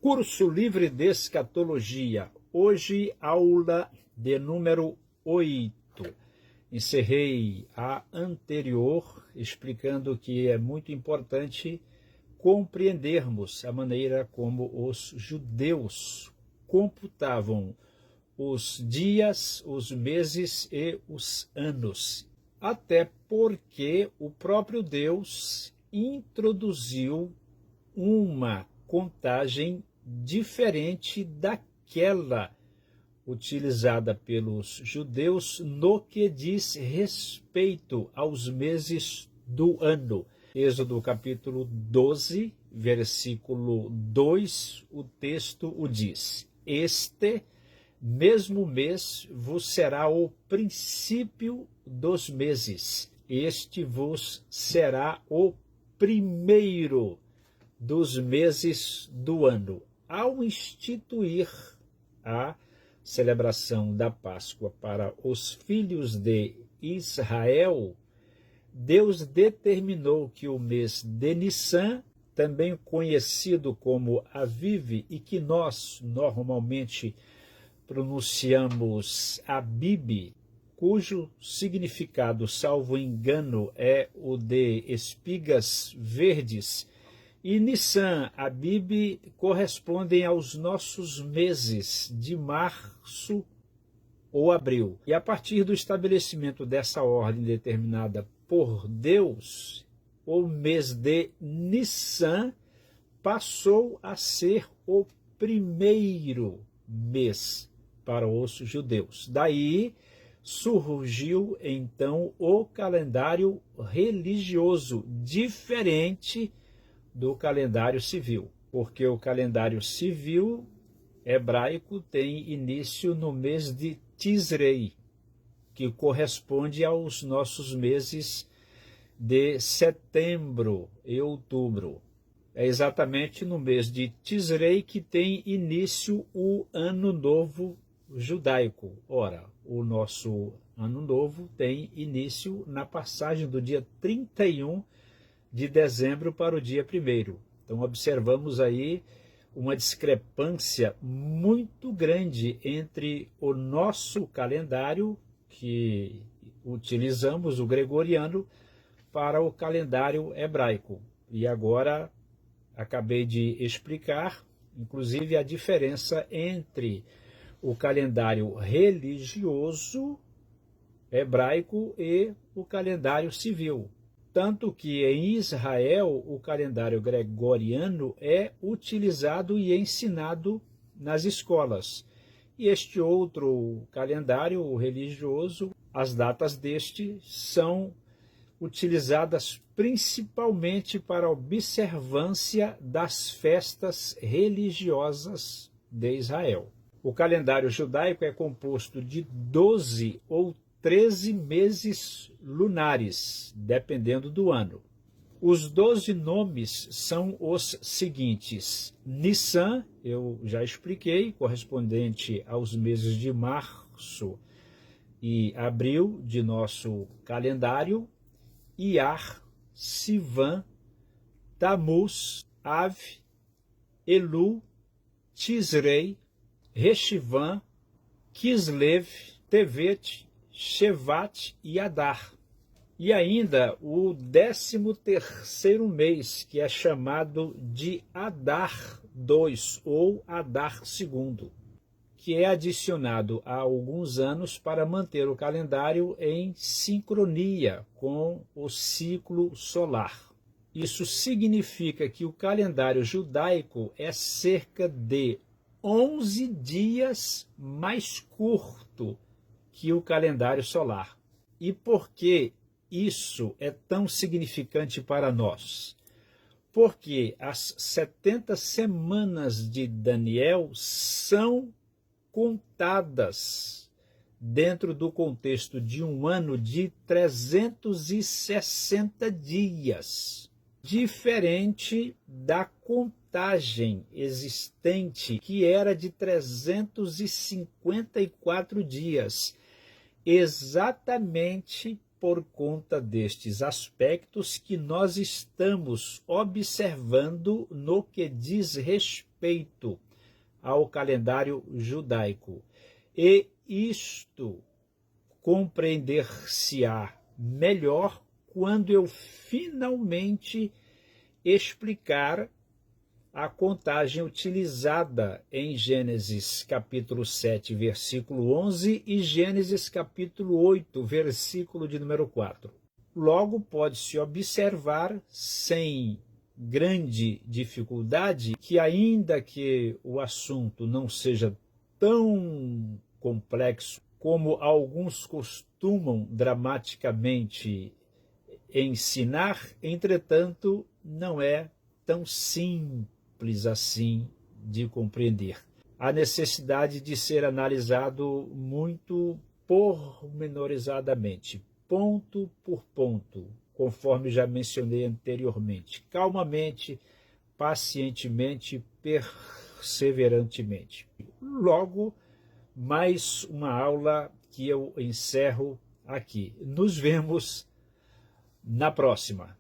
Curso Livre de Escatologia. Hoje, aula de número 8. Encerrei a anterior explicando que é muito importante compreendermos a maneira como os judeus computavam os dias, os meses e os anos. Até porque o próprio Deus introduziu uma contagem diferente daquela utilizada pelos judeus no que diz respeito aos meses do ano. Êxodo capítulo 12, versículo 2, o texto o diz: Este mesmo mês vos será o princípio dos meses, este vos será o primeiro dos meses do ano. Ao instituir a celebração da Páscoa para os filhos de Israel, Deus determinou que o mês de Nissan, também conhecido como Aviv, e que nós normalmente pronunciamos Abib, cujo significado, salvo engano, é o de espigas verdes, e Nissan, Abib, correspondem aos nossos meses de março ou abril. E a partir do estabelecimento dessa ordem determinada por Deus, o mês de Nissan passou a ser o primeiro mês para os judeus. Daí surgiu então o calendário religioso, diferente do calendário civil, porque o calendário civil hebraico tem início no mês de Tisrei, que corresponde aos nossos meses de setembro e outubro. É exatamente no mês de Tisrei que tem início o Ano Novo judaico. Ora, o nosso Ano Novo tem início na passagem do dia 31 de dezembro para o dia 1º. Então observamos aí uma discrepância muito grande entre o nosso calendário, que utilizamos, o gregoriano, para o calendário hebraico. E agora acabei de explicar, inclusive, a diferença entre o calendário religioso hebraico e o calendário civil. Tanto que em Israel o calendário gregoriano é utilizado e ensinado nas escolas. E este outro calendário religioso, as datas deste são utilizadas principalmente para a observância das festas religiosas de Israel. O calendário judaico é composto de 12 ou 13 meses lunares, dependendo do ano. Os 12 nomes são os seguintes: Nissan, eu já expliquei, correspondente aos meses de março e abril de nosso calendário. Iyar, Sivan, Tamuz, Av, Elu, Tisrei, Reshivan, Kislev, Tevet, Shevat e Adar. E ainda o 13º mês, que é chamado de Adar II ou Adar II, que é adicionado há alguns anos para manter o calendário em sincronia com o ciclo solar. Isso significa que o calendário judaico é cerca de 11 dias mais curto que o calendário solar. E por que isso é tão significante para nós? Porque as 70 semanas de Daniel são contadas dentro do contexto de um ano de 360 dias, diferente da contagem existente, que era de 354 dias, exatamente por conta destes aspectos que nós estamos observando no que diz respeito ao calendário judaico. E isto compreender-se-á melhor quando eu finalmente explicar a contagem utilizada em Gênesis capítulo 7, versículo 11 e Gênesis capítulo 8, versículo de número 4. Logo, pode-se observar, sem grande dificuldade, que ainda que o assunto não seja tão complexo como alguns costumam dramaticamente ensinar, entretanto, não é tão simples assim de compreender. Há necessidade de ser analisado muito pormenorizadamente, ponto por ponto, conforme já mencionei anteriormente, calmamente, pacientemente, perseverantemente. Logo, mais uma aula que eu encerro aqui. Nos vemos na próxima.